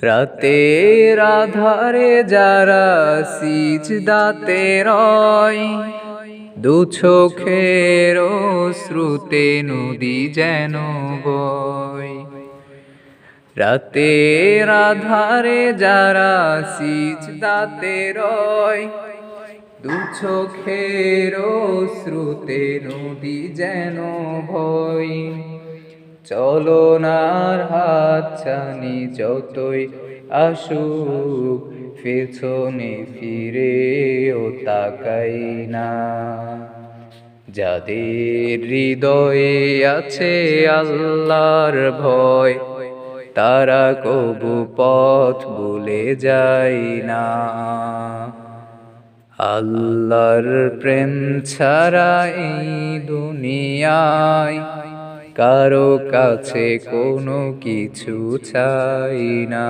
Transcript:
রাতের আধারে যারা সিজদাতে রয়, দু চোখের শ্রুতে নদী যেন বয়। রাতের আধারে যারা সিজদাতে রয়, দু চোখের শ্রুতে নদী যেন ভয়। চলনার হাত ছানি যতই আসুক, পেছনে ফিরেও তাকাই না। যাদের হৃদয়ে আছে আল্লাহর ভয়, তারা কবু পথ ভুলে যায় না। আল্লাহর প্রেম ছাড়া এই দুনিয়ায় কারো কাছে কোনো কিছু চাই না।